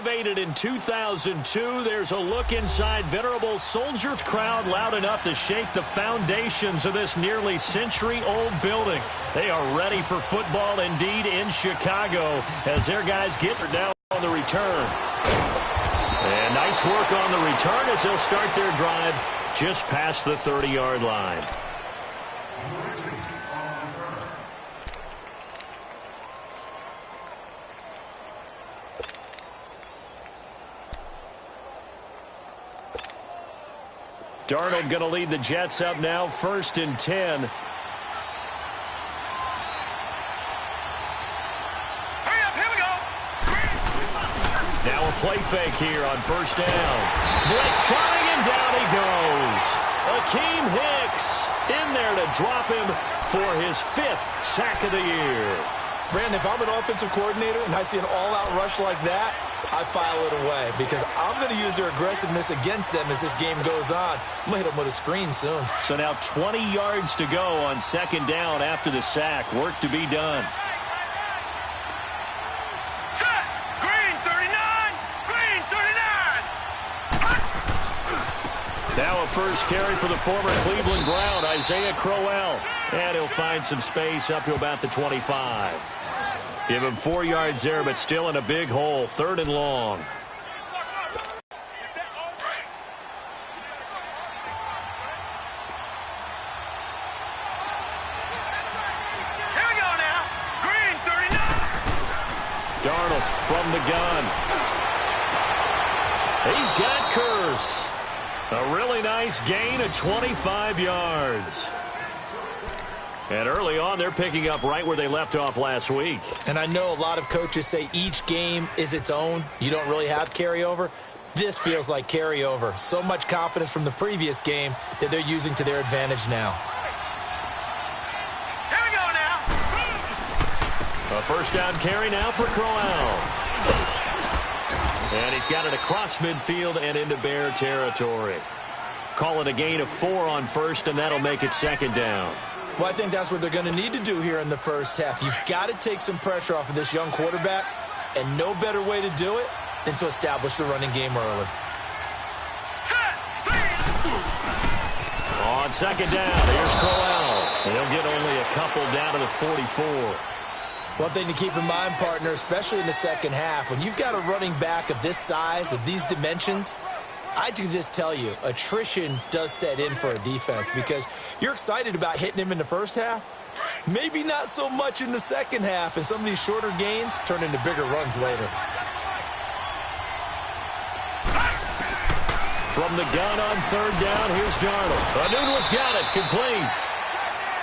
renovated in 2002. There's a look inside Venerable Soldier crowd loud enough to shake the foundations of this nearly century-old building. They are ready for football indeed in Chicago as their guys get down on the return. And nice work on the return as they'll start their drive just past the 30-yard line. Darnold going to lead the Jets up now, 1st and 10. Hurry up, here we go. Now a play fake here on 1st down. Blitz coming, and down he goes. Akeem Hicks in there to drop him for his 5th sack of the year. Brandon, if I'm an offensive coordinator and I see an all-out rush like that, I file it away because I'm going to use their aggressiveness against them as this game goes on. I'm going to hit them with a screen soon. So now 20 yards to go on 2nd down after the sack. Work to be done. Set. Green 39. Green 39. Now a first carry for the former Cleveland Brown, Isaiah Crowell. And he'll find some space up to about the 25. Give him 4 yards there, but still in a big hole. 3rd and long. Here we go now. Green 39. Darnold from the gun. He's got Curse. A really nice gain of 25 yards. And early on, they're picking up right where they left off last week. And I know a lot of coaches say each game is its own. You don't really have carryover. This feels like carryover. So much confidence from the previous game that they're using to their advantage now. Here we go now. A 1st down carry now for Crowell. And he's got it across midfield and into Bear territory. Call it a gain of 4 on 1st, and that'll make it 2nd down. Well, I think that's what they're going to need to do here in the first half. You've got to take some pressure off of this young quarterback, and no better way to do it than to establish the running game early. On 2nd down, here's Crowell. And he'll get only a couple down to the 44. One thing to keep in mind, partner, especially in the second half, when you've got a running back of this size, of these dimensions, I can just tell you, attrition does set in for a defense because you're excited about hitting him in the first half. Maybe not so much in the second half, and some of these shorter gains turn into bigger runs later. From the gun on 3rd down, here's Darnold. Anunwa's got it, complete.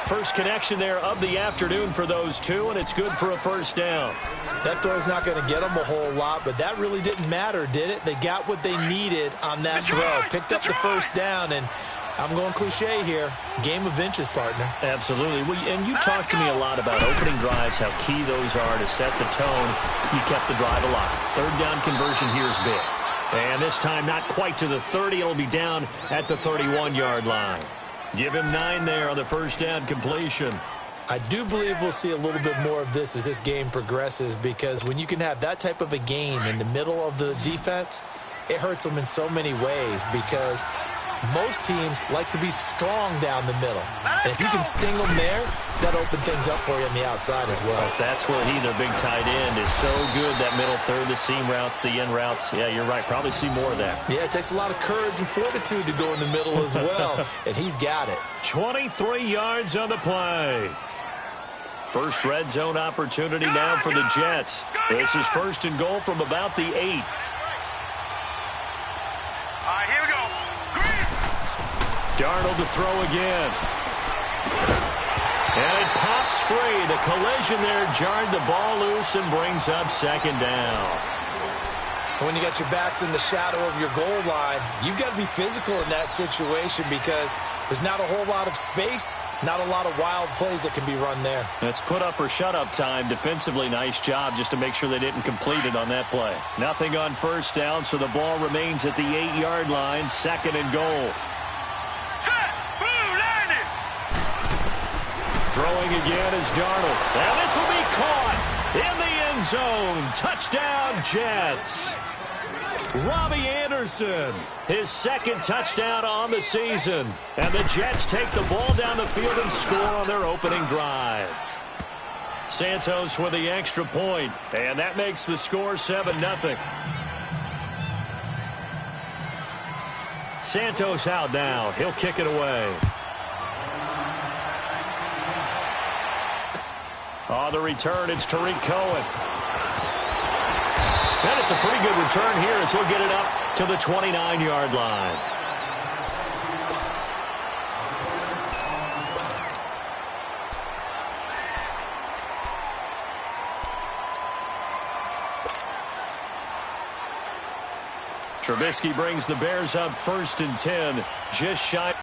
First connection there of the afternoon for those two, and it's good for a 1st down. That throw's not going to get them a whole lot, but that really didn't matter, did it? They got what they needed on that throw. Picked up the 1st down, and I'm going cliche here. Game of inches, partner. Absolutely. And you talked to me a lot about opening drives, how key those are to set the tone. You kept the drive alive. 3rd down conversion here is big. And this time not quite to the 30. It'll be down at the 31-yard line. Give him 9 there on the 1st down completion. I do believe we'll see a little bit more of this as this game progresses because when you can have that type of a game in the middle of the defense, it hurts them in so many ways because most teams like to be strong down the middle. And if you can sting them there, that opens things up for you on the outside as well. That's where he, their big tight end, is so good, that middle third, the seam routes, the in routes. Yeah, you're right. Probably see more of that. Yeah, it takes a lot of courage and fortitude to go in the middle as well, and he's got it. 23 yards on the play. First red zone opportunity now for the Jets. This is 1st and goal from about the 8. Here we go. Darnold to throw again. And it pops free. The collision there jarred the ball loose and brings up 2nd down. When you got your backs in the shadow of your goal line, you've got to be physical in that situation because there's not a whole lot of space, not a lot of wild plays that can be run there. It's put up or shut up time. Defensively, nice job just to make sure they didn't complete it on that play. Nothing on 1st down, so the ball remains at the 8-yard line, 2nd and goal. Throwing again is Darnold. And this will be caught in the end zone. Touchdown, Jets. Robbie Anderson, his second touchdown on the season. And the Jets take the ball down the field and score on their opening drive. Santos with the extra point, and that makes the score 7-0. Santos out now. He'll kick it away. On the return, it's Tariq Cohen. And it's a pretty good return here as he'll get it up to the 29-yard line. Trubisky brings the Bears up 1st and 10, just shy.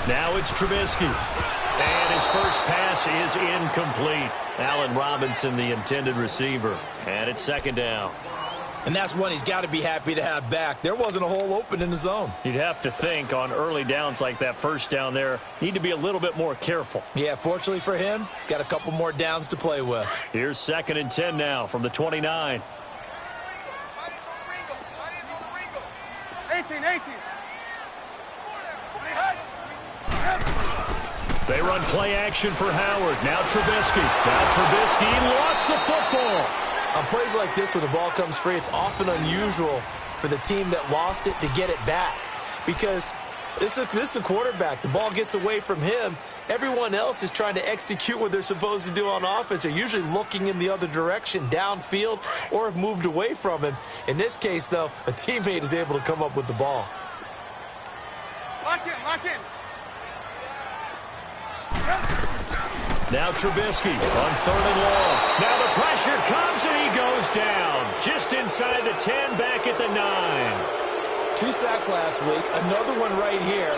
Now it's Trubisky. And his first pass is incomplete. Allen Robinson, the intended receiver. And it's 2nd down. And that's one he's got to be happy to have back. There wasn't a hole open in the zone. You'd have to think on early downs like that first down there, need to be a little bit more careful. Yeah, fortunately for him, got a couple more downs to play with. Here's 2nd and 10 now from the 29. 18. They run play action for Howard. Now Trubisky. Lost the football. On plays like this where the ball comes free, it's often unusual for the team that lost it to get it back. Because this is the quarterback. The ball gets away from him. Everyone else is trying to execute what they're supposed to do on offense. They're usually looking in the other direction, downfield, or have moved away from him. In this case, though, a teammate is able to come up with the ball. Lock in. Now Trubisky on 3rd and long. Now the pressure comes and he goes down. Just inside the 10, back at the 9. 2 sacks last week, another one right here.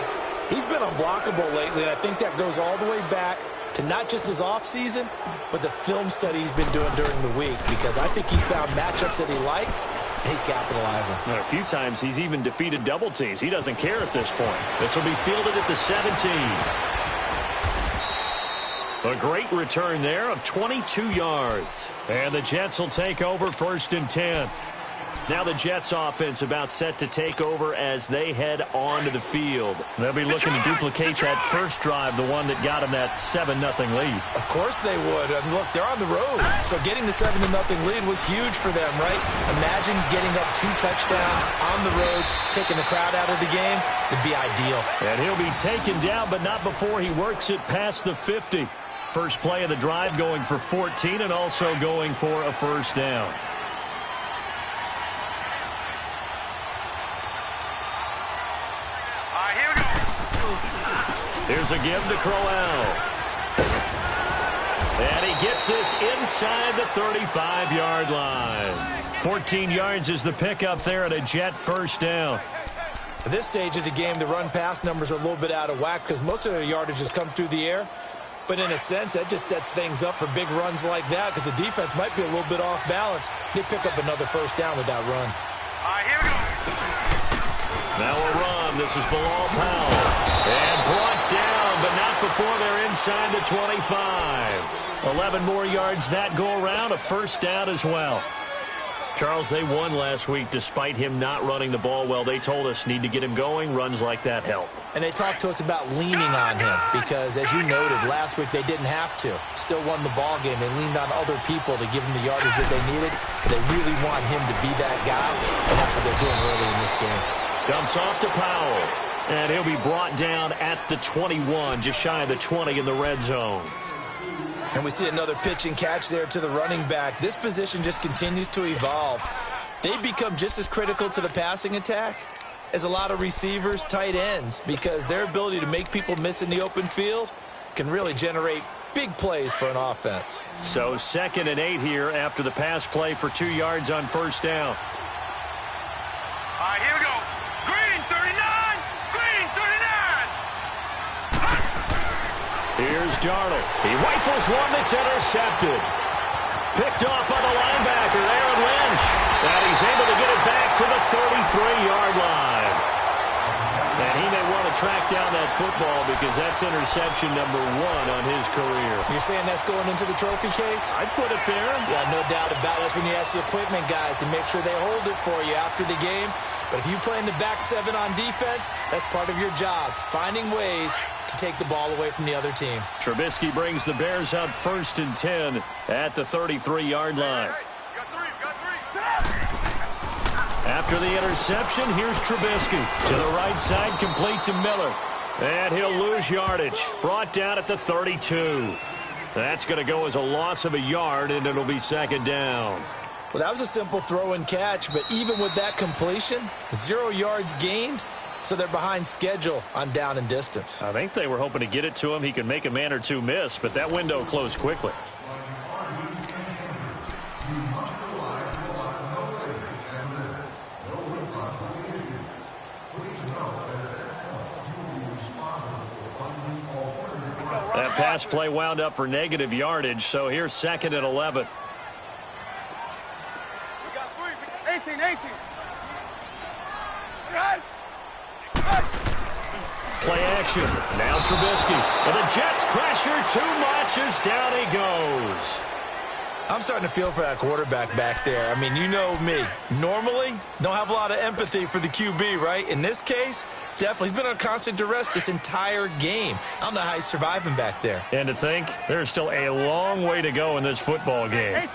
He's been unblockable lately, and I think that goes all the way back to not just his offseason, but the film study he's been doing during the week, because I think he's found matchups that he likes, and he's capitalizing. And a few times he's even defeated double teams. He doesn't care at this point. This will be fielded at the 17. A great return there of 22 yards. And the Jets will take over 1st and 10. Now the Jets offense about set to take over as they head onto the field. They'll be looking to duplicate that first drive, the one that got them that 7-0 lead. Of course they would. And look, they're on the road. So getting the 7-0 lead was huge for them, right? Imagine getting up 2 touchdowns on the road, taking the crowd out of the game. It'd be ideal. And he'll be taken down, but not before he works it past the 50. First play of the drive going for 14 and also going for a first down. Here we go. Here's a give to Crowell. And he gets this inside the 35-yard line. 14 yards is the pickup there at a Jet first down. At this stage of the game, the run-pass numbers are a little bit out of whack because most of their yardage has come through the air. But in a sense, that just sets things up for big runs like that because the defense might be a little bit off balance. They pick up another first down with that run. Here we go. Now a run. This is Bilal Powell. And brought down, but not before they're inside the 25. 11 more yards that go around. A first down as well. Charles, they won last week despite him not running the ball well. They told us need to get him going. Runs like that help. And they talked to us about leaning on him because, as you noted, last week they didn't have to. Still won the ball game. They leaned on other people to give him the yardage that they needed. But they really want him to be that guy, and that's what they're doing early in this game. Dumps off to Powell. And he'll be brought down at the 21, just shy of the 20 in the red zone. And we see another pitch and catch there to the running back. This position just continues to evolve. They become just as critical to the passing attack as a lot of receivers, tight ends, because their ability to make people miss in the open field can really generate big plays for an offense. So 2nd and 8 here after the pass play for 2 yards on first down. Here we go. Green 39. Green 39. Here's Darnold. He rifles one that's intercepted. Picked off by the linebacker, Aaron Lynch. And he's able to get it back to the 33-yard line. And he may want to track down that football because that's interception number 1 on his career. You're saying that's going into the trophy case? I'd put it there. Yeah, no doubt about it. That's when you ask the equipment guys to make sure they hold it for you after the game. But if you play in the back 7 on defense, that's part of your job, finding ways to take the ball away from the other team. Trubisky brings the Bears out 1st and 10 at the 33-yard line. After the interception, here's Trubisky. To the right side, complete to Miller. And he'll lose yardage. Brought down at the 32. That's going to go as a loss of a yard, and it'll be 2nd down. Well, that was a simple throw and catch, but even with that completion, 0 yards gained, so they're behind schedule on down and distance. I think they were hoping to get it to him. He could make a man or two miss, but that window closed quickly. That pass play wound up for negative yardage, so here's 2nd and 11. 18. Play action. Now Trubisky. And the Jets pressure too much as down he goes. I'm starting to feel for that quarterback back there. I mean, you know me. Normally, don't have a lot of empathy for the QB, right? In this case, definitely. He's been on constant duress this entire game. I don't know how he's surviving back there. And to think, there's still a long way to go in this football game. 18.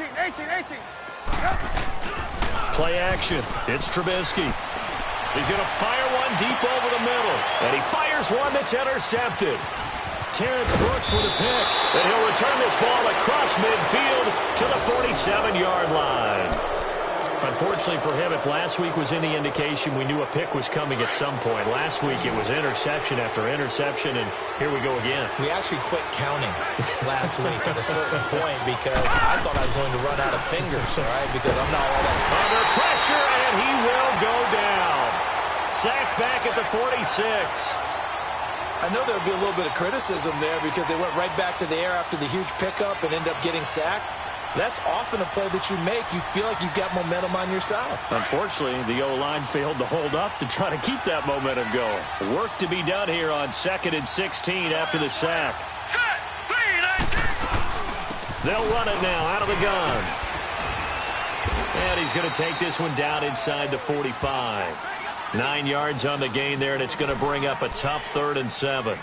Play action. It's Trubisky. He's going to fire one deep over the middle. And he fires one that's intercepted. Terrence Brooks with a pick. And he'll return this ball across midfield to the 47-yard line. Unfortunately for him, if last week was any indication, we knew a pick was coming at some point. Last week it was interception after interception, and here we go again. We actually quit counting last week at a certain point because I thought I was going to run out of fingers, all right, because I'm not all that. Under pressure, and he will go down. Sacked back at the 46. I know there'll be a little bit of criticism there because they went right back to the air after the huge pickup and ended up getting sacked. That's often a play that you make. You feel like you've got momentum on your side. Unfortunately, the O-line failed to hold up to try to keep that momentum going. Work to be done here on 2nd and 16 after the sack. They'll run it now out of the gun. And he's going to take this one down inside the 45. 9 yards on the gain there, and it's going to bring up a tough 3rd and 7.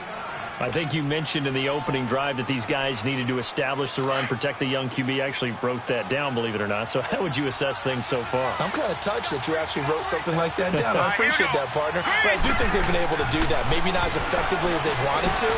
I think you mentioned in the opening drive that these guys needed to establish the run, protect the young QB. I actually wrote that down, believe it or not. So how would you assess things so far? I'm kind of touched that you actually wrote something like that down. I appreciate that, partner. But I do think they've been able to do that. Maybe not as effectively as they wanted to,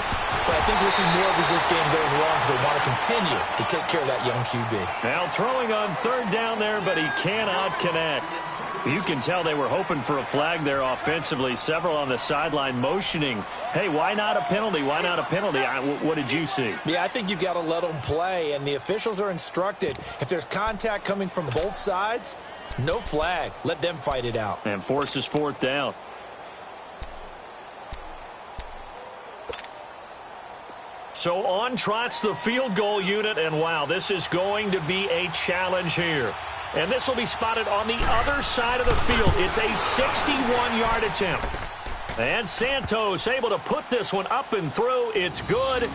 but I think we'll see more as this game goes along because they want to continue to take care of that young QB. Now throwing on 3rd down there, but he cannot connect. You can tell they were hoping for a flag there offensively. Several on the sideline motioning, hey, why not a penalty? Why not a penalty? What did you see? Yeah, I think you've got to let them play, and the officials are instructed. If there's contact coming from both sides, no flag. Let them fight it out. And forces 4th down. So on trots the field goal unit, and wow, this is going to be a challenge here. And this will be spotted on the other side of the field. It's a 61-yard attempt. And Santos able to put this one up and through. It's good.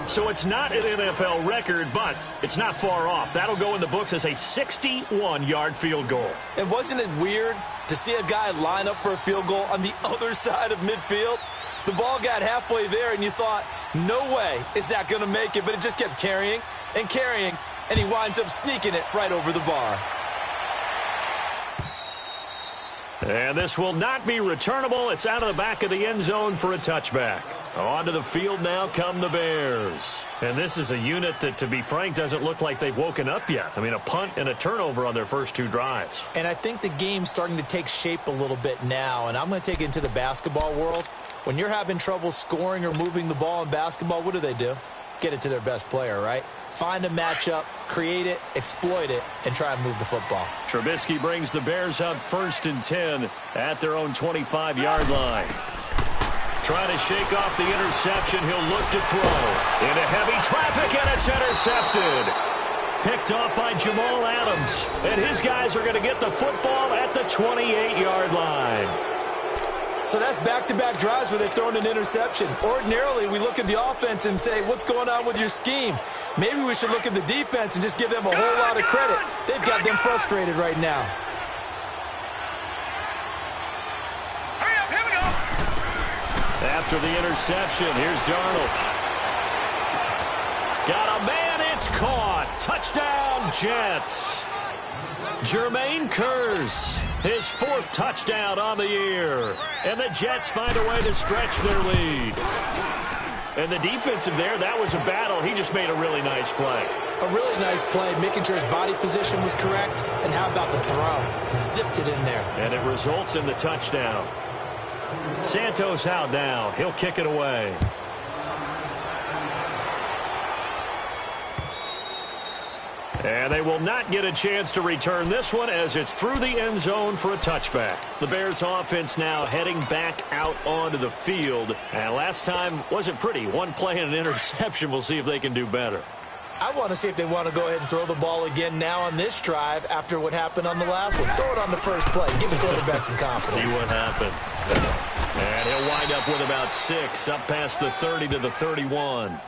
So it's not an NFL record, but it's not far off. That'll go in the books as a 61-yard field goal. And wasn't it weird to see a guy line up for a field goal on the other side of midfield? The ball got halfway there, and you thought, no way is that going to make it. But it just kept carrying and carrying. And he winds up sneaking it right over the bar. And this will not be returnable. It's out of the back of the end zone for a touchback. Onto the field now come the Bears. And this is a unit that, to be frank, doesn't look like they've woken up yet. I mean, a punt and a turnover on their first 2 drives. And I think the game's starting to take shape a little bit now. And I'm going to take it into the basketball world. When you're having trouble scoring or moving the ball in basketball, what do? Get it to their best player, right? Find a matchup, create it, exploit it, and try and move the football. Trubisky brings the Bears up 1st and 10 at their own 25-yard line. Trying to shake off the interception. He'll look to throw. Into heavy traffic, and it's intercepted. Picked off by Jamal Adams. And his guys are going to get the football at the 28-yard line. So that's back-to-back drives where they're throwing an interception. Ordinarily, we look at the offense and say, what's going on with your scheme? Maybe we should look at the defense and just give them a whole lot of credit. They've got them frustrated right now. Hurry up, here we go. After the interception, here's Darnold. Got a man, it's caught. Touchdown, Jets. Jermaine Kearse, his 4th touchdown on the year. And the Jets find a way to stretch their lead. And the defensive there, that was a battle. He just made a really nice play. A really nice play, making sure his body position was correct. And how about the throw? Zipped it in there. And it results in the touchdown. Santos out now. He'll kick it away. And they will not get a chance to return this one as it's through the end zone for a touchback. The Bears offense now heading back out onto the field. And last time wasn't pretty. One play and an interception. We'll see if they can do better. I want to see if they want to go ahead and throw the ball again now on this drive after what happened on the last one. Throw it on the first play. Give the quarterback some confidence. See what happens. And he'll wind up with about 6, up past the 30 to the 31.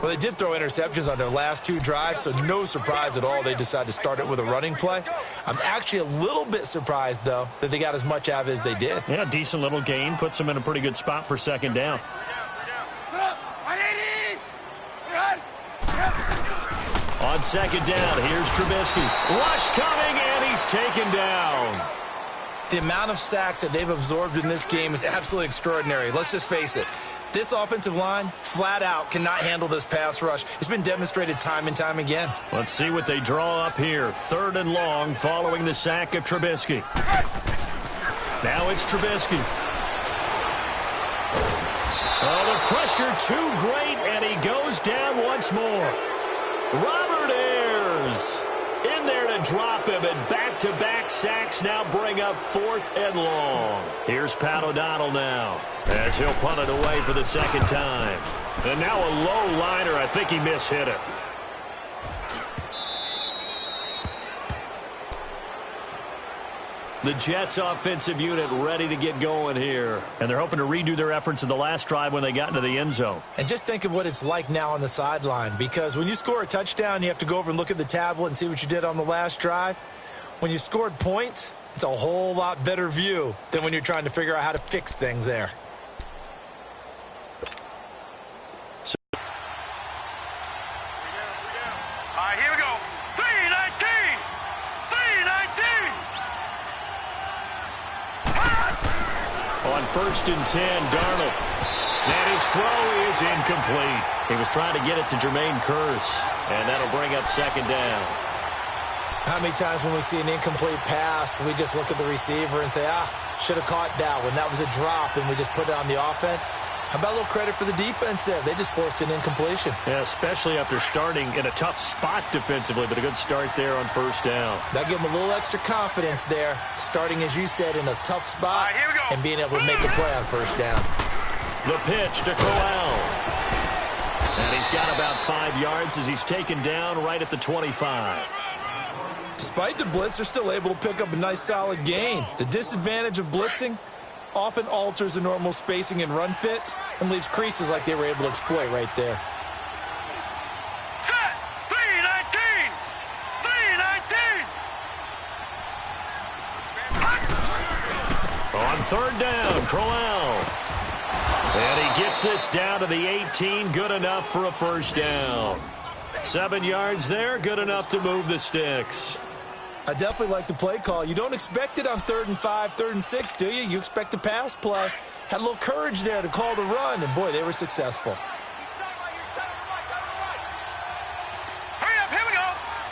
Well, they did throw interceptions on their last 2 drives, so no surprise at all they decided to start it with a running play. I'm actually a little bit surprised, though, that they got as much out of it as they did. Yeah, decent little gain. Puts them in a pretty good spot for second down. On second down, here's Trubisky. Rush coming, and he's taken down. The amount of sacks that they've absorbed in this game is absolutely extraordinary. Let's just face it. This offensive line, flat out, cannot handle this pass rush. It's been demonstrated time and time again. Let's see what they draw up here. 3rd and long following the sack of Trubisky. Now it's Trubisky. Oh, the pressure too great, and he goes down once more. Robert Ayers in there to drop him, and back-to-back sacks now bring up 4th and long. Here's Pat O'Donnell now as he'll punt it away for the second time. And now a low liner. I think he mishit it. The Jets offensive unit ready to get going here. And they're hoping to redo their efforts in the last drive when they got into the end zone. And just think of what it's like now on the sideline, because when you score a touchdown, you have to go over and look at the tablet and see what you did on the last drive. When you scored points, it's a whole lot better view than when you're trying to figure out how to fix things there. All right, here we go. 319! 319! On 1st and 10, Darnold. And his throw is incomplete. He was trying to get it to Jermaine Kearse, and that'll bring up second down. How many times when we see an incomplete pass, we just look at the receiver and say, should have caught that one. That was a drop, and we just put it on the offense. How about a little credit for the defense there? They just forced an incompletion. Yeah, especially after starting in a tough spot defensively, but a good start there on 1st down. That gave them a little extra confidence there, starting, as you said, in a tough spot and being able to make a play on 1st down. The pitch to Crowell. And he's got about 5 yards as he's taken down right at the 25. Despite the blitz, they're still able to pick up a nice, solid gain. The disadvantage of blitzing often alters the normal spacing and run fits and leaves creases like they were able to exploit right there. Set! 319! 319! On 3rd down, Crowell. And he gets this down to the 18. Good enough for a 1st down. 7 yards there. Good enough to move the sticks. I definitely like the play call. You don't expect it on 3rd and 5, 3rd and 6, do you? You expect a pass play. Had a little courage there to call the run, and boy, they were successful. Hurry up, here we go.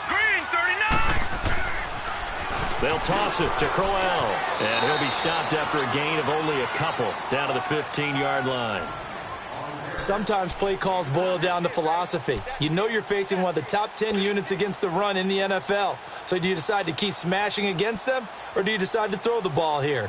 Green, 39. They'll toss it to Crowell, and he'll be stopped after a gain of only a couple down to the 15-yard line. Sometimes play calls boil down to philosophy. You know you're facing one of the top 10 units against the run in the NFL. So do you decide to keep smashing against them, or do you decide to throw the ball here?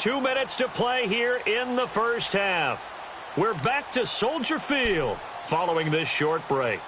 2 minutes to play here in the first half. We're back to Soldier Field following this short break.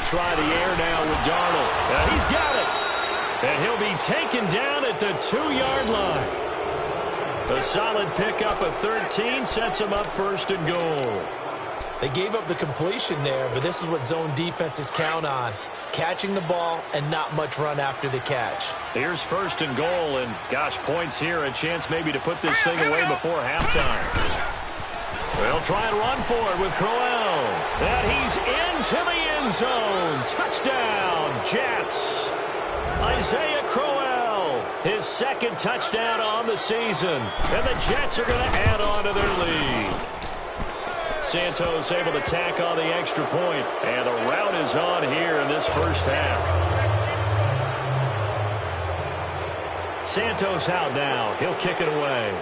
Try the air now with Darnold. He's got it. And he'll be taken down at the 2-yard line. A solid pickup of 13 sets him up first and goal. They gave up the completion there, but this is what zone defenses count on. Catching the ball and not much run after the catch. Here's first and goal, and gosh, points here. A chance maybe to put this thing away before halftime. They'll try and run for it with Crowell. And he's into the end zone. Touchdown, Jets. Isaiah Crowell, his second touchdown on the season. And the Jets are going to add on to their lead. Santos able to tack on the extra point. And the rout is on here in this first half. Santos out now. He'll kick it away.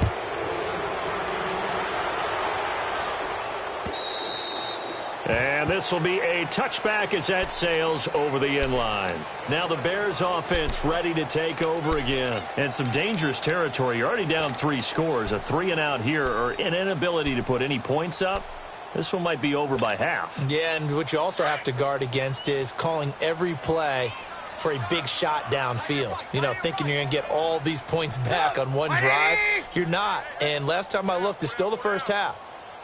And this will be a touchback as that sails over the end line. Now the Bears offense ready to take over again. And some dangerous territory. You're already down 3 scores. A 3-and-out here or an inability to put any points up. This one might be over by half. Yeah, and what you also have to guard against is calling every play for a big shot downfield. You know, thinking you're going to get all these points back on one drive. You're not. And last time I looked, it's still the first half.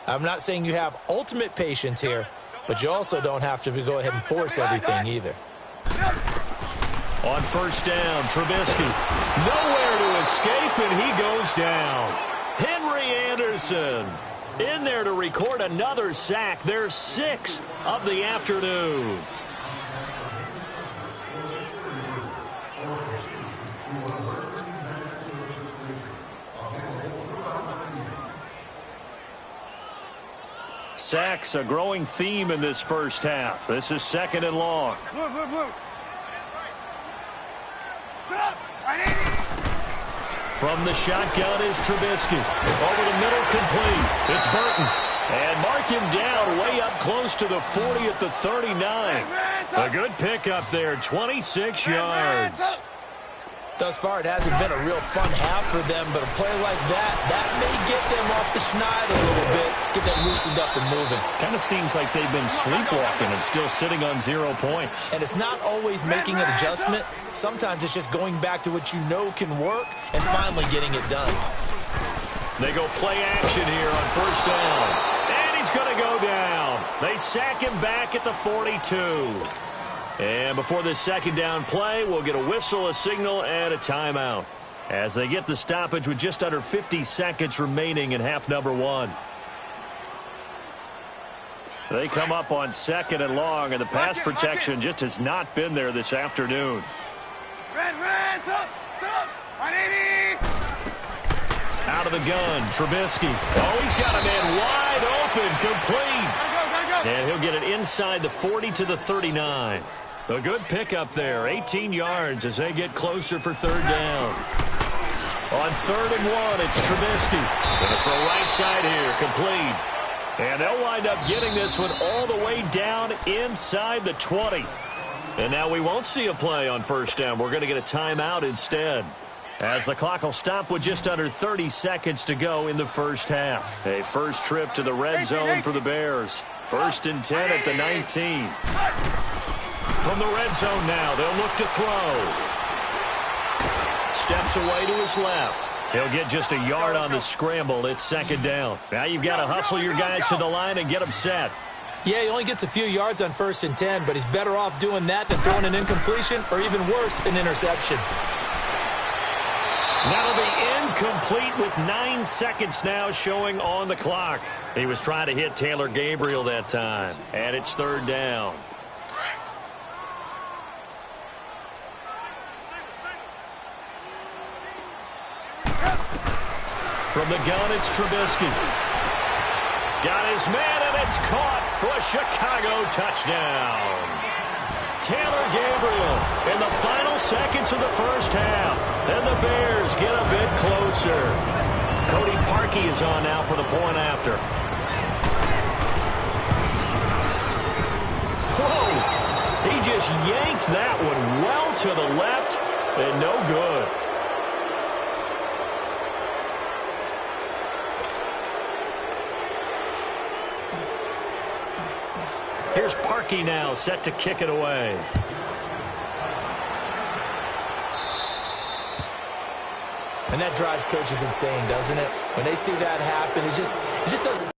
I'm not saying you have ultimate patience here, but you also don't have to go ahead and force everything either. On first down, Trubisky. Nowhere to escape, and he goes down. Henry Anderson in there to record another sack. Their 6th of the afternoon. Sacks, a growing theme in this first half. This is 2nd and long. From the shotgun is Trubisky. Over the middle, complete. It's Burton. And mark him down way up close to the 40 at the 39. A good pickup there, 26 yards. Thus far, it hasn't been a real fun half for them, but a play like that may get them off the schneid a little bit, get them loosened up and moving. Kind of seems like they've been sleepwalking and still sitting on 0 points. And it's not always making an adjustment. Sometimes it's just going back to what you know can work and finally getting it done. They go play action here on first down. And he's going to go down. They sack him back at the 42. And before this second down play, we'll get a whistle, a signal, and a timeout as they get the stoppage with just under 50 seconds remaining in half number 1. They come up on 2nd and long, and the pass protection just has not been there this afternoon. Out of the gun, Trubisky. Oh, he's got a man wide open, complete. And he'll get it inside the 40 to the 39. A good pickup there, 18 yards as they get closer for 3rd down. On 3rd and 1, it's Trubisky. Going to throw right side here, complete. And they'll wind up getting this one all the way down inside the 20. And now we won't see a play on first down. We're going to get a timeout instead, as the clock will stop with just under 30 seconds to go in the first half. A first trip to the red zone for the Bears. 1st and 10 at the 19. From the red zone now, they'll look to throw. Steps away to his left. He'll get just a yard on the scramble. It's 2nd down. Now you've got to hustle your guys to the line and get them set. Yeah, he only gets a few yards on 1st and 10, but he's better off doing that than throwing an incompletion or even worse, an interception. That'll be incomplete with 9 seconds now showing on the clock. He was trying to hit Taylor Gabriel that time, and it's 3rd down. From the gun, it's Trubisky. Got his man, and it's caught for a Chicago touchdown. Taylor Gabriel in the final seconds of the first half. And the Bears get a bit closer. Cody Parkey is on now for the point after. Whoa! He just yanked that one well to the left and no good. Here's Parkey now, set to kick it away. And that drives coaches insane, doesn't it? When they see that happen, it just doesn't.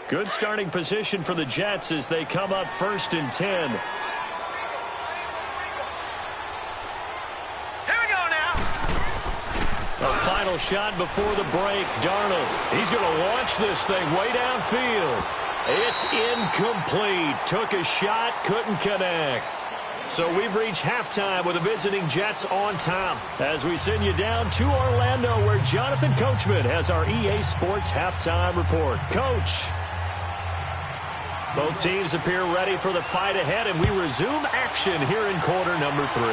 Good starting position for the Jets as they come up 1st and 10. Final shot before the break. Darnold, he's going to launch this thing way downfield. It's incomplete. Took a shot, couldn't connect. So we've reached halftime with the visiting Jets on top as we send you down to Orlando where Jonathan Coachman has our EA Sports halftime report. Coach. Both teams appear ready for the fight ahead, and we resume action here in quarter number 3.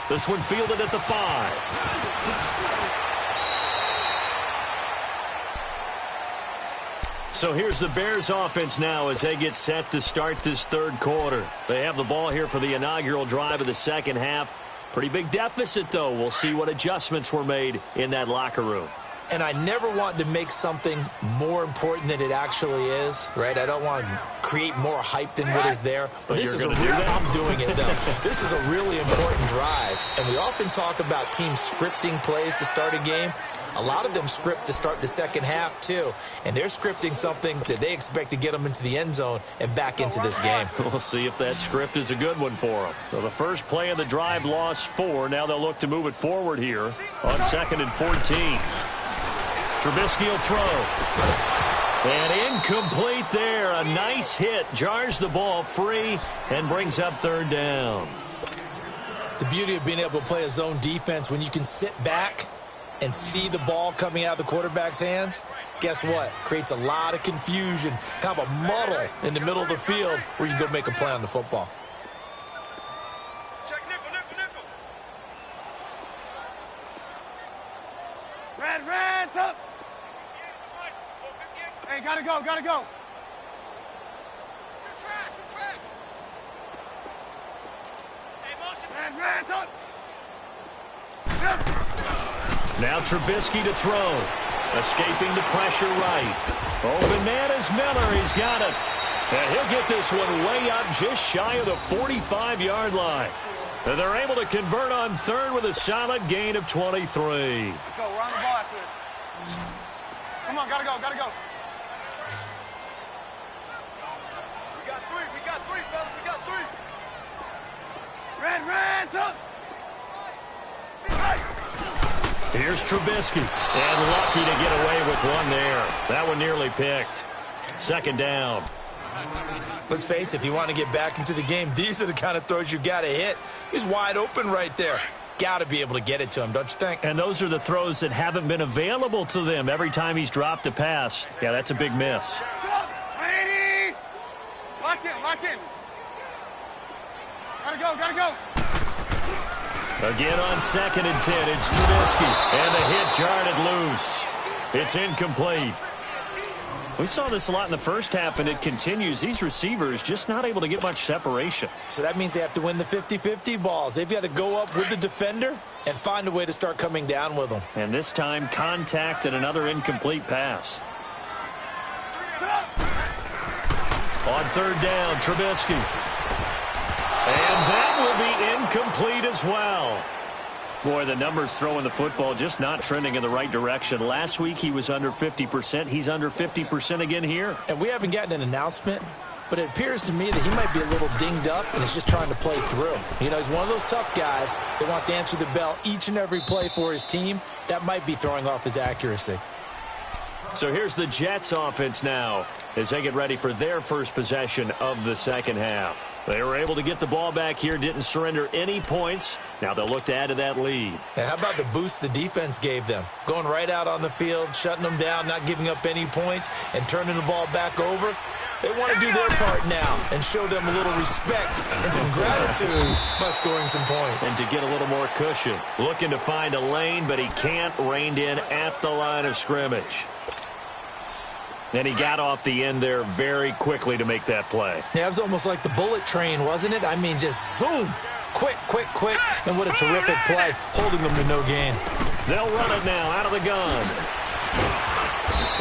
This one fielded at the 5. So here's the Bears offense now as they get set to start this third quarter. They have the ball here for the inaugural drive of the second half. Pretty big deficit, though. We'll see what adjustments were made in that locker room. And I never want to make something more important than it actually is, right? I don't want to create more hype than what is there. But this is I'm doing it, though. This is a really important drive. And we often talk about teams scripting plays to start a game. A lot of them script to start the second half, too. And they're scripting something that they expect to get them into the end zone and back into this game. We'll see if that script is a good one for them. So the first play of the drive lost 4. Now they'll look to move it forward here on 2nd and 14. Trubisky will throw. And incomplete there. A nice hit. Jars the ball free and brings up 3rd down. The beauty of being able to play a zone defense when you can sit back and see the ball coming out of the quarterback's hands, guess what? Creates a lot of confusion, kind of a muddle in the middle of the field where you can go make a play on the football. Check nickel, nickel, nickel. Red, up. Hey, gotta go, gotta go. Good track. Hey, motion. Red, up. Now Trubisky to throw. Escaping the pressure right. Open man is Miller. He's got it. And he'll get this one way up just shy of the 45-yard line. And they're able to convert on 3rd with a solid gain of 23. Let's go. We're on the ball after this. Come on, gotta go. We got three, fellas. We got 3. Red, up. Here's Trubisky. And lucky to get away with one there. That one nearly picked. 2nd down. Let's face it, if you want to get back into the game, these are the kind of throws you got to hit. He's wide open right there. Got to be able to get it to him, don't you think? And those are the throws that haven't been available to them every time he's dropped a pass. Yeah, that's a big miss. Ready? Lock in. Gotta go. Again on 2nd and 10, it's Trubisky. And the hit jarred it loose. It's incomplete. We saw this a lot in the first half, and it continues. These receivers just not able to get much separation. So that means they have to win the 50-50 balls. They've got to go up with the defender and find a way to start coming down with them. And this time, contact and another incomplete pass. On 3rd down, Trubisky. And that will be incomplete as well. Boy, the numbers throwing the football just not trending in the right direction. Last week he was under 50%. He's under 50% again here. And we haven't gotten an announcement, but it appears to me that he might be a little dinged up and is just trying to play through. You know, he's one of those tough guys that wants to answer the bell each and every play for his team. That might be throwing off his accuracy. So here's the Jets offense now. as they get ready for their first possession of the second half. They were able to get the ball back here, didn't surrender any points. Now they'll look to add to that lead. Now, how about the boost the defense gave them? Going right out on the field, shutting them down, not giving up any points, and turning the ball back over. They want to do their part now and show them a little respect and some gratitude by scoring some points. And to get a little more cushion. Looking to find a lane, but he can't. Reined in at the line of scrimmage. And he got off the end there very quickly to make that play. Yeah, it was almost like the bullet train, wasn't it? I mean, just zoom. Quick, quick, quick. And what a terrific play, holding them to no gain. They'll run it now out of the gun.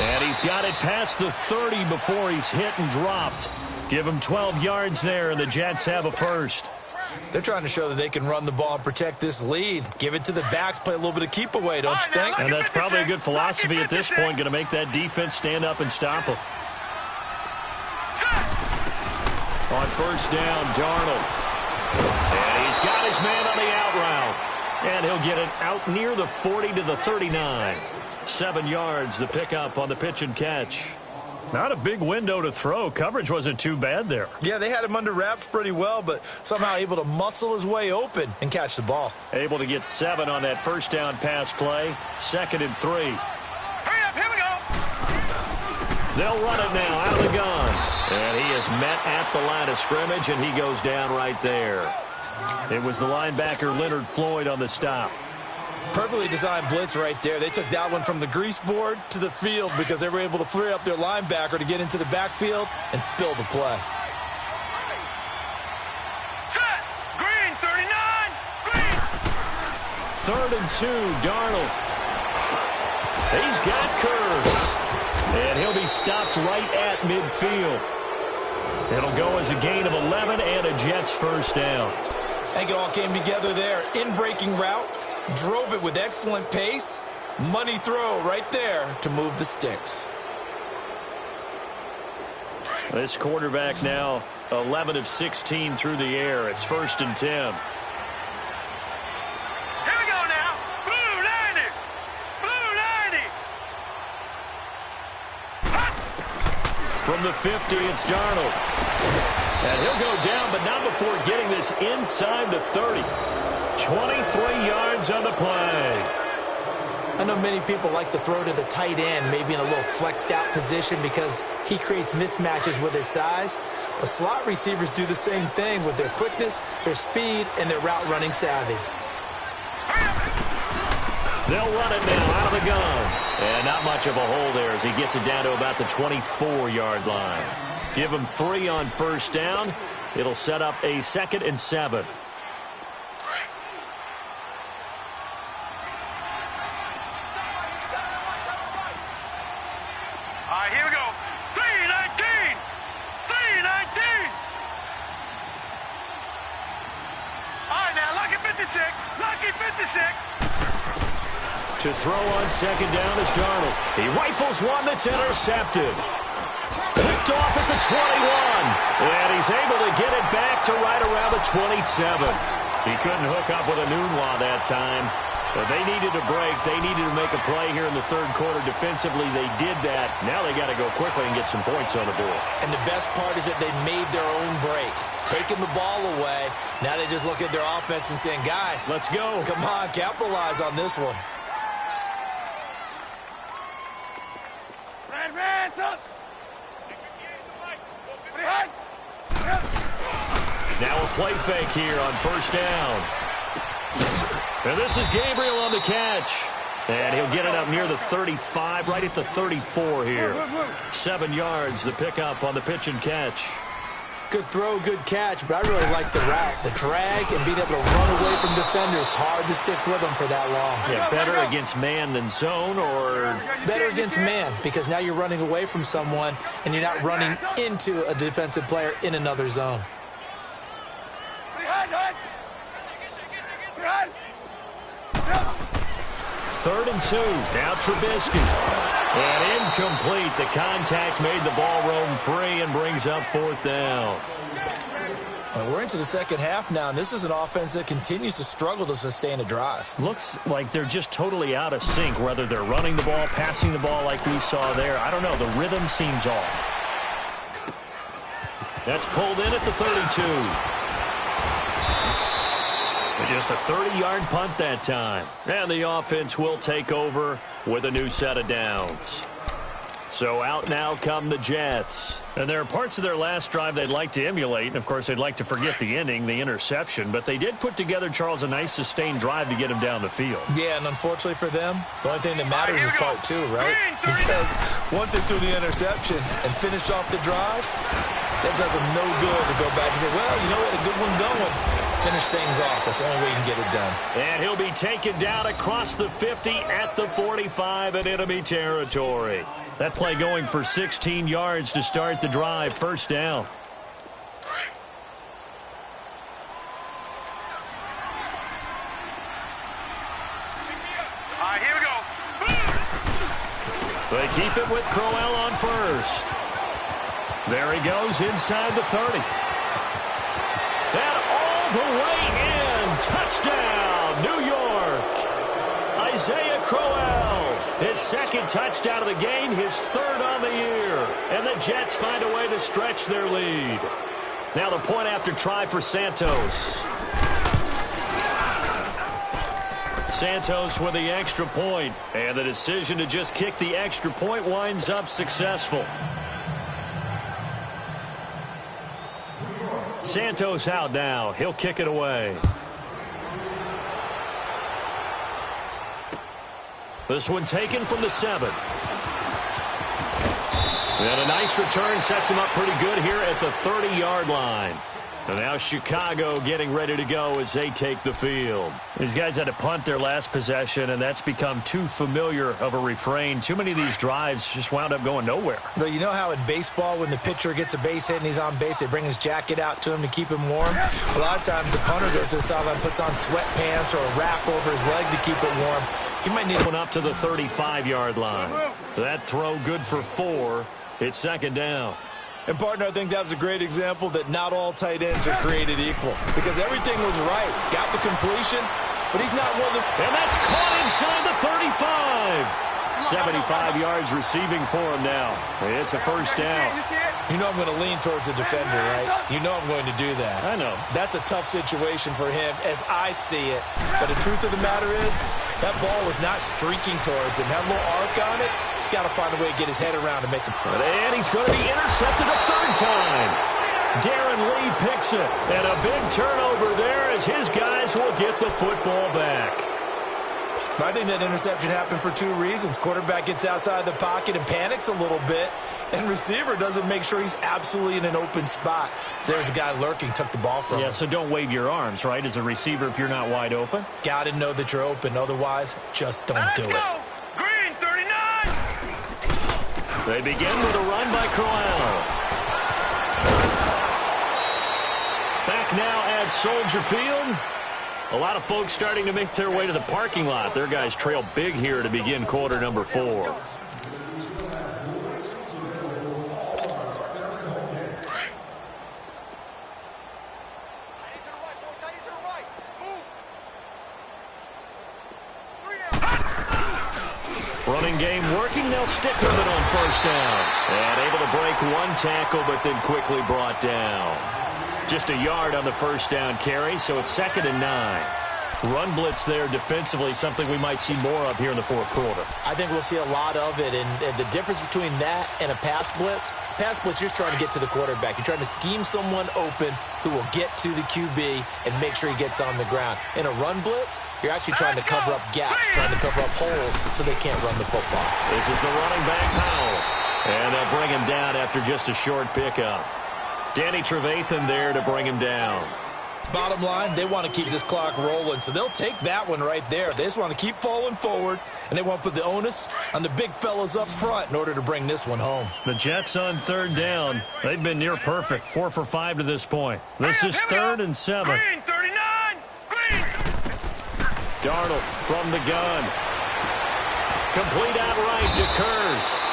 And he's got it past the 30 before he's hit and dropped. Give him 12 yards there, and the Jets have a first. They're trying to show that they can run the ball and protect this lead. Give it to the backs, play a little bit of keep away, don't you think? And that's probably a good philosophy at this point, going to make that defense stand up and stop them. On first down, Darnold. And he's got his man on the out route. And he'll get it out near the 40 to the 39. 7 yards, the pickup on the pitch and catch. Not a big window to throw. Coverage wasn't too bad there. Yeah, they had him under wraps pretty well, but somehow able to muscle his way open and catch the ball. Able to get 7 on that first down pass play. 2nd and 3. Hurry up, here we go. They'll run it now out of the gun. And he is met at the line of scrimmage, and he goes down right there. It was the linebacker Leonard Floyd on the stop. Perfectly designed blitz right there. They took that one from the grease board to the field because they were able to free up their linebacker to get into the backfield and spill the play. Set. Green, 39. Green. 3rd and 2, Darnold. He's got Kurz. And he'll be stopped right at midfield. It'll go as a gain of 11 and a Jets first down. I think it all came together there. In-breaking route. Drove it with excellent pace. Money throw right there to move the sticks. This quarterback now 11 of 16 through the air. It's 1st and 10. Here we go now. Blue 90. Blue 90. Hot. From the 50, it's Darnold. And he'll go down, but not before getting this inside the 30. 23 yards on the play. I know many people like to throw to the tight end, maybe in a little flexed out position because he creates mismatches with his size. But slot receivers do the same thing with their quickness, their speed, and their route running savvy. They'll run it now out of the gun. And not much of a hole there as he gets it down to about the 24-yard line. Give him 3 on first down. It'll set up a 2nd and 7. Here we go. 319. 319. All right, now, lucky 56. Lucky 56. To throw on second down is Darnold. He rifles one that's intercepted. Picked off at the 21. And he's able to get it back to right around the 27. He couldn't hook up with a Nunwa that time. But they needed a break. They needed to make a play here in the 3rd quarter. Defensively, they did that. Now they got to go quickly and get some points on the board. And the best part is that they made their own break. Taking the ball away. Now they just look at their offense and saying, guys, let's go. Come on, capitalize on this one. Hands up. Now a play fake here on first down. And this is Gabriel on the catch. And he'll get it up near the 35, right at the 34 here. 7 yards, the pickup on the pitch and catch. Good throw, good catch, but I really like the route. The drag and being able to run away from defenders. Hard to stick with them for that long. Yeah, better against man than zone, or? Better against man, because now you're running away from someone and you're not running into a defensive player in another zone. 3rd and 2. Now Trubisky. And incomplete. The contact made the ball roam free and brings up 4th down. Well, we're into the second half now, and this is an offense that continues to struggle to sustain a drive. Looks like they're just totally out of sync, whether they're running the ball, passing the ball like we saw there. I don't know. The rhythm seems off. That's pulled in at the 32. Just a 30-yard punt that time. And the offense will take over with a new set of downs. So out now come the Jets. And there are parts of their last drive they'd like to emulate. And, of course, they'd like to forget the inning, the interception. But they did put together, Charles, a nice sustained drive to get him down the field. Yeah, and unfortunately for them, the only thing that matters is part two, right? Because once they threw the interception and finished off the drive, that does them no good to go back and say, well, you know, we had a good one going. Finish things off. That's the only way you can get it done. And he'll be taken down across the 50 at the 45 in enemy territory. That play going for 16 yards to start the drive. First down. All right, here we go. They keep it with Crowell on first. There he goes inside the 30. And all the way in. Touchdown, New York. Isaiah Crowell. His second touchdown of the game, his third on the year. And the Jets find a way to stretch their lead. Now the point after try for Santos. Santos with the extra point. And the decision to just kick the extra point winds up successful. Santos out now. He'll kick it away. This one taken from the 7. And a nice return sets him up pretty good here at the 30-yard line. And now Chicago getting ready to go as they take the field. These guys had to punt their last possession, and that's become too familiar of a refrain. Too many of these drives just wound up going nowhere. But you know how in baseball, when the pitcher gets a base hit and he's on base, they bring his jacket out to him to keep him warm? A lot of times the punter goes to the sideline, puts on sweatpants or a wrap over his leg to keep it warm. He might need one up to the 35-yard line. That throw good for 4. It's second down. And, partner, I think that was a great example that not all tight ends are created equal. Because everything was right. Got the completion, but he's not one of the... And that's caught inside the 35. 75 yards receiving for him now. It's a first down. You know I'm going to lean towards the defender, right? You know I'm going to do that. I know. That's a tough situation for him as I see it. But the truth of the matter is, that ball was not streaking towards him. That little arc on it, he's got to find a way to get his head around to make it. And he's going to be intercepted a third time. Darren Lee picks it. And a big turnover there as his guys will get the football back. I think that interception happened for 2 reasons. Quarterback gets outside the pocket and panics a little bit. And receiver doesn't make sure he's absolutely in an open spot. So there's a guy lurking, took the ball from him. Yeah, so don't wave your arms, right, as a receiver if you're not wide open. Got to know that you're open. Otherwise, just don't do it. Green 39. They begin with a run by Crowell. Back now at Soldier Field. A lot of folks starting to make their way to the parking lot. Their guys trail big here to begin quarter number 4. Running game working. They'll stick with it on first down. And able to break one tackle, but then quickly brought down. Just a yard on the first down carry, so it's 2nd and 9. Run blitz there defensively, something we might see more of here in the fourth quarter. I think we'll see a lot of it, and the difference between that and a pass blitz, you're just trying to get to the quarterback. You're trying to scheme someone open who will get to the QB and make sure he gets on the ground. In a run blitz, you're actually trying to cover up gaps, trying to cover up holes so they can't run the football. This is the running back, Powell. And they'll bring him down after just a short pickup. Danny Trevathan there to bring him down. Bottom line, they want to keep this clock rolling, so they'll take that one right there. They just want to keep falling forward, and they want to put the onus on the big fellas up front in order to bring this one home. The Jets on third down. They've been near perfect, 4 for 5 to this point. This is 3rd and 7. Green 39. Green. Darnold from the gun. Complete outright to Kurtz.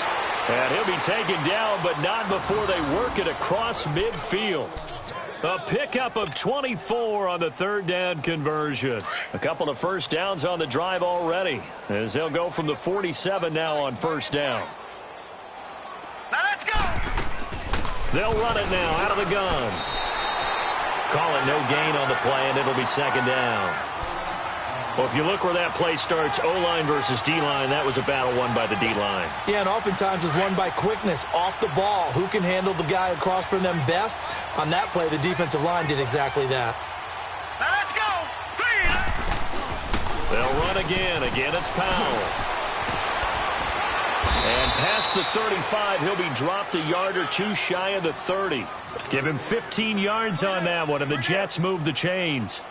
And he'll be taken down, but not before they work it across midfield. A pickup of 24 on the third down conversion. A couple of first downs on the drive already, as they'll go from the 47 now on first down. Now let's go. They'll run it now out of the gun. Call it no gain on the play, and it'll be second down. Well, if you look where that play starts, O-line versus D-line, that was a battle won by the D-line. Yeah, and oftentimes it's won by quickness off the ball. Who can handle the guy across from them best? On that play, the defensive line did exactly that. Now let's go. They'll run again. Again, it's Powell. And past the 35, he'll be dropped a yard or two shy of the 30. Give him 15 yards on that one, and the Jets move the chains.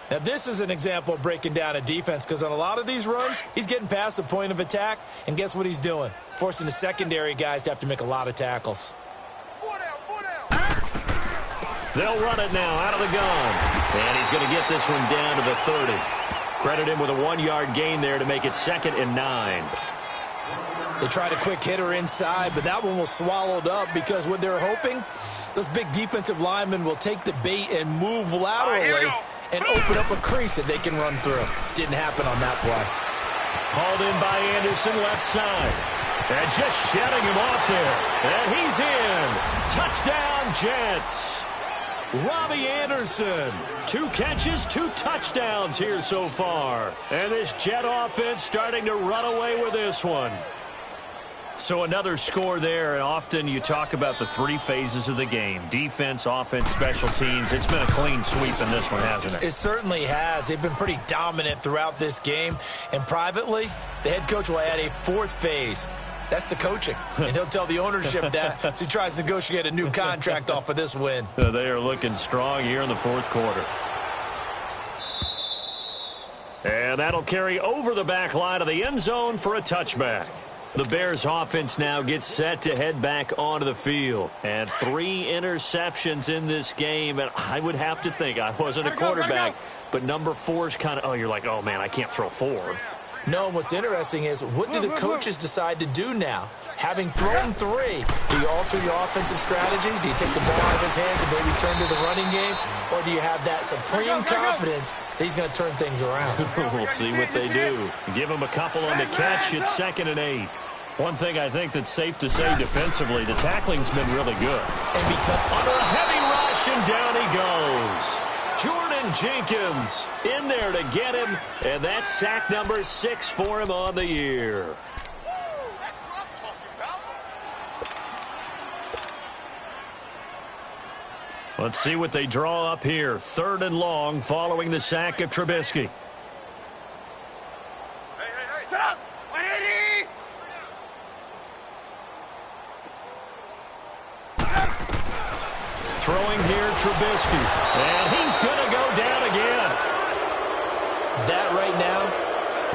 Now, this is an example of breaking down a defense, because on a lot of these runs, he's getting past the point of attack, and guess what he's doing? Forcing the secondary guys to have to make a lot of tackles. They'll run it now out of the gun. And he's going to get this one down to the 30. Credit him with a 1-yard gain there to make it 2nd and 9. They tried a quick hitter inside, but that one was swallowed up because what they're hoping, those big defensive linemen will take the bait and move laterally and open up a crease that they can run through. Didn't happen on that play. Hauled in by Anderson, left side. And just shedding him off there. And he's in. Touchdown, Jets. Robbie Anderson. 2 catches, 2 touchdowns here so far. And this Jet offense starting to run away with this one. So another score there, and often you talk about the 3 phases of the game. Defense, offense, special teams. It's been a clean sweep in this one, hasn't it? It certainly has. They've been pretty dominant throughout this game. And privately, the head coach will add a 4th phase. That's the coaching. And he'll tell the ownership that as he tries to negotiate a new contract off of this win. They are looking strong here in the 4th quarter. And that'll carry over the back line of the end zone for a touchback. The Bears offense now gets set to head back onto the field. And 3 interceptions in this game. And I would have to think, I wasn't a quarterback, but number 4 is kind of, you're like, oh, man, I can't throw 4. No, what's interesting is, what do the coaches decide to do now? Having thrown 3, do you alter your offensive strategy? Do you take the ball out of his hands and maybe turn to the running game? Or do you have that supreme confidence that he's going to turn things around? We'll see what they do. Give him a couple on the catch. It's 2nd and 8. One thing I think that's safe to say defensively, the tackling's been really good. And because under a heavy rush, and down he goes. Jordan Jenkins in there to get him, and that's sack number 6 for him on the year. Let's see what they draw up here. 3rd and long following the sack of Trubisky. Set up. 180. Throwing here, Trubisky. And he's going to go down again. That right now,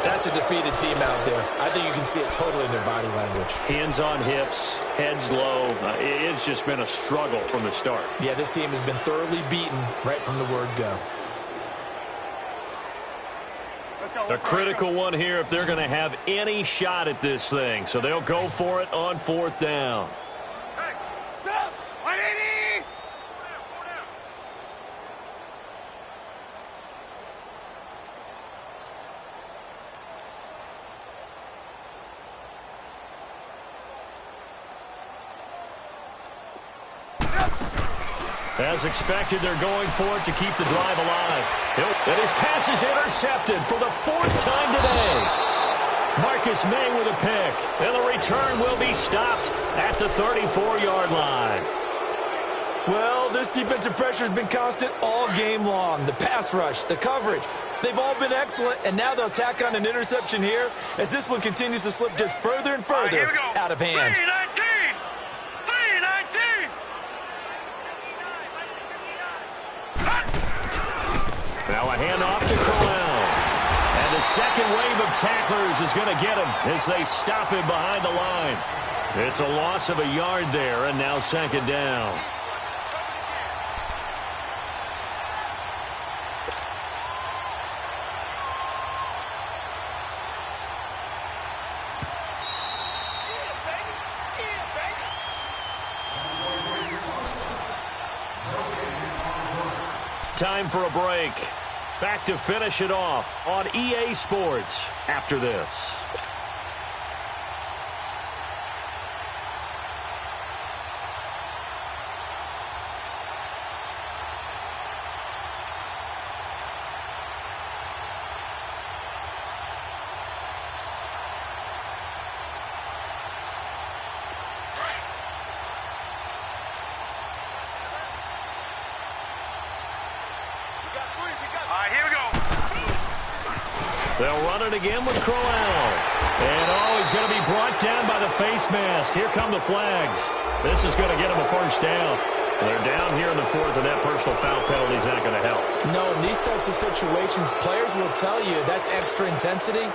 that's a defeated team out there. I think you can see it totally in their body language. Hands on hips, heads low. It's just been a struggle from the start. Yeah, this team has been thoroughly beaten right from the word go. A critical one here if they're going to have any shot at this thing. So they'll go for it on 4th down. Hey, stop. 180. As expected, they're going for it to keep the drive alive. And his pass is intercepted for the 4th time today. Marcus May with a pick. And the return will be stopped at the 34-yard line. Well, this defensive pressure has been constant all game long. The pass rush, the coverage, they've all been excellent, and now they'll tack on an interception here as this one continues to slip just further and further out of hand. 319. 319. Now a handoff to Crowell. And the second wave of tacklers is going to get him as they stop him behind the line. It's a loss of a yard there, and now 2nd down. Time for a break. Back to finish it off on EA Sports after this. They'll run it again with Crowell. And, he's going to be brought down by the face mask. Here come the flags. This is going to get him a first down. They're down here in the fourth, and that personal foul penalty is not going to help. No, in these types of situations, players will tell you that's extra intensity.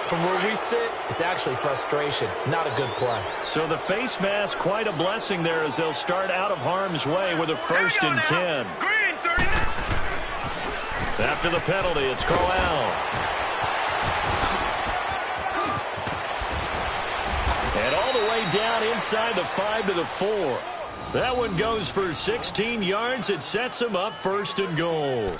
From where we sit, it's actually frustration, not a good play. So the face mask, quite a blessing there as they'll start out of harm's way with a 1st and 10. Green 39. After the penalty, it's Crowell. And all the way down inside the 5 to the 4. That one goes for 16 yards. It sets him up 1st and goal.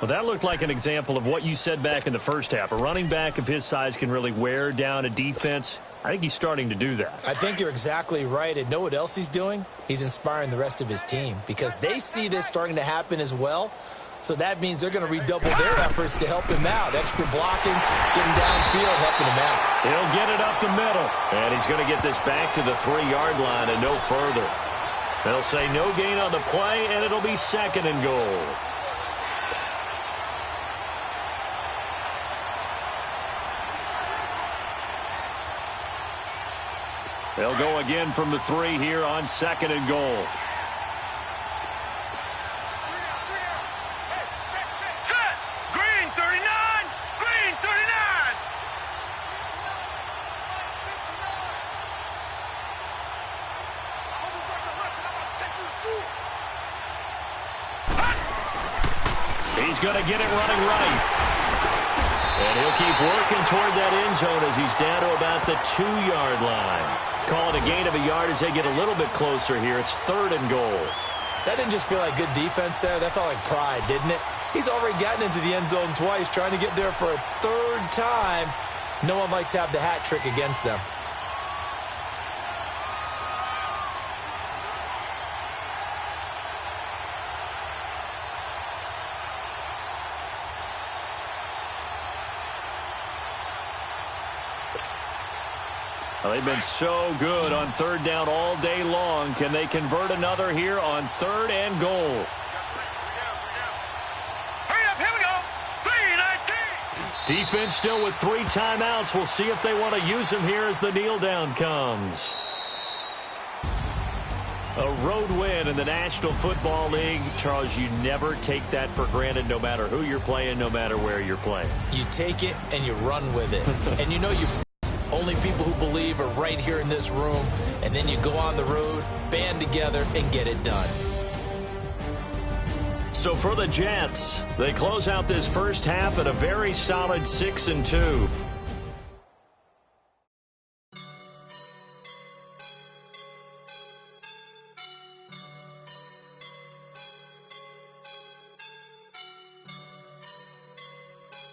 Well, that looked like an example of what you said back in the first half. A running back of his size can really wear down a defense. I think he's starting to do that. I think you're exactly right. And know what else he's doing? He's inspiring the rest of his team because they see this starting to happen as well. So that means they're going to redouble their efforts to help him out. Extra blocking, getting downfield, helping him out. He'll get it up the middle. And he's going to get this back to the 3-yard line and no further. They'll say no gain on the play, and it'll be 2nd and goal. They'll go again from the 3 here on 2nd and goal. Set. Green 39. Green 39. He's going to get it running right. And he'll keep working toward that end zone as he's down to about the 2-yard line. Call it a gain of a yard as they get a little bit closer here. It's 3rd and goal. That didn't just feel like good defense there. That felt like pride, didn't it? He's already gotten into the end zone twice, trying to get there for a 3rd time. No one likes to have the hat trick against them. Well, they've been so good on 3rd down all day long. Can they convert another here on 3rd and goal? Hurry up, here we go. 3-19. Defense still with 3 timeouts. We'll see if they want to use them here as the kneel down comes. A road win in the National Football League. Charles, you never take that for granted no matter who you're playing, no matter where you're playing. You take it and you run with it. And you know only people who believe are right here in this room, and then you go on the road, band together, and get it done. So for the Jets, they close out this first half at a very solid 6-2.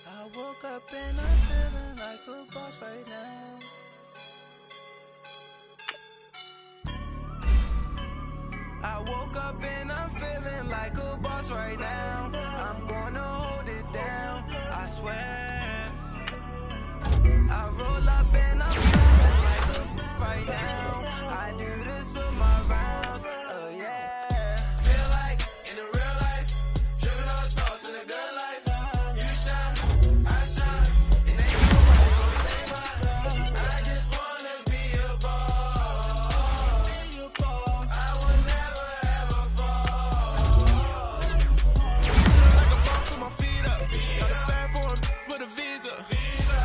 I woke up and I'm feeling like a boss right now. I woke up and I'm feeling like a boss right now. I'm gonna hold it down, I swear. I roll up and I'm feeling like a right now. I do this for my rounds, oh yeah. Feel like in the real life, dripping on sauce in a good life. You shine, I shine, and ain't nobody gonna take mine. I just wanna be a boss. I will never ever fall. Chillin' like a boss with my feet up. Got a bag for him with a visa.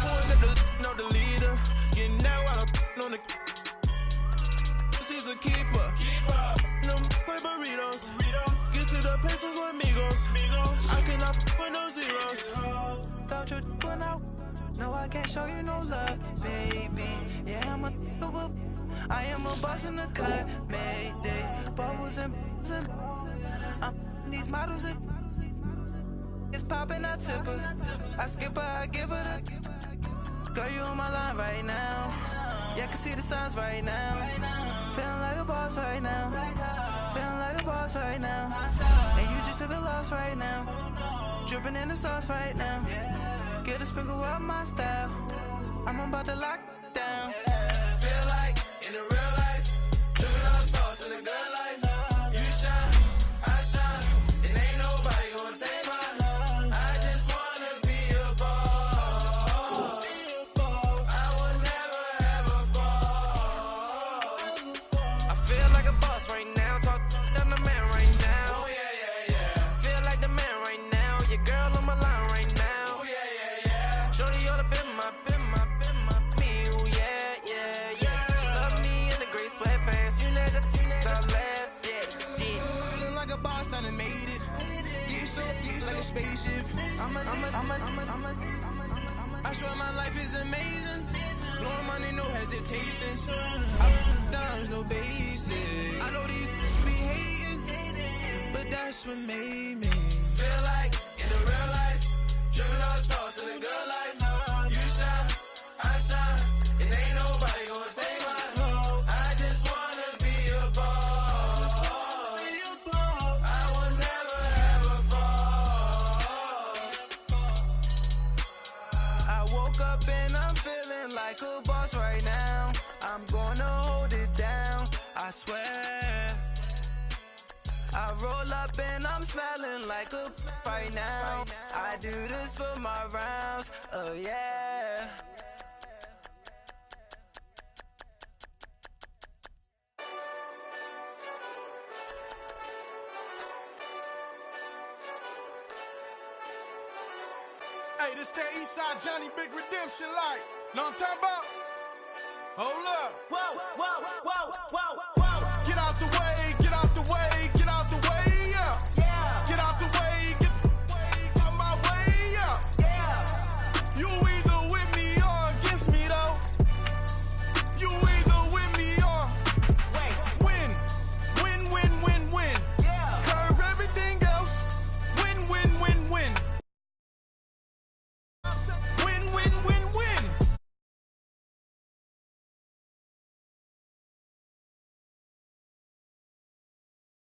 Pulling up know the leader. Getting that while I'm on the. She's a keeper. No play burritos. Get to the pesos with amigos. I cannot with no zeros. Don't you run out? No, I can't show you no love, baby. Yeah, I am a boss in the cut. Mayday. Bubbles and I'm these models. It's popping, I tip her. I skip her, I give her the. Girl, you on my line right now. Yeah, I can see the signs right now. Feeling like a boss right now. Feeling like a boss right now. And you just took a loss right now. Dripping in the sauce right now. Get a sprinkle up my style. I'm about to lock down. Feel like in the real life, dripping on sauce in a good life. You shine, I shine, and ain't nobody gonna take mine. I just wanna be a boss. top left, yeah, did. Feeling like a boss, I done made it. Get so like a spaceship. I swear my life is amazing. Blowing money, no hesitation. Dimes, no basic. I know these be hating, but that's what made me feel like in the real life. Driven all sauce in the good life. You shine, I shine, and ain't nobody gonna take my home. I just wanna be a boss. I will never ever fall. I woke up and I'm feeling like a boss right now. I'm gonna hold it down, I swear. I roll up and I'm smelling like a right now. I do this for my rounds, oh yeah. Hey, this that Eastside Johnny Big Redemption like. Know what I'm talking about? Hold up. Whoa, whoa,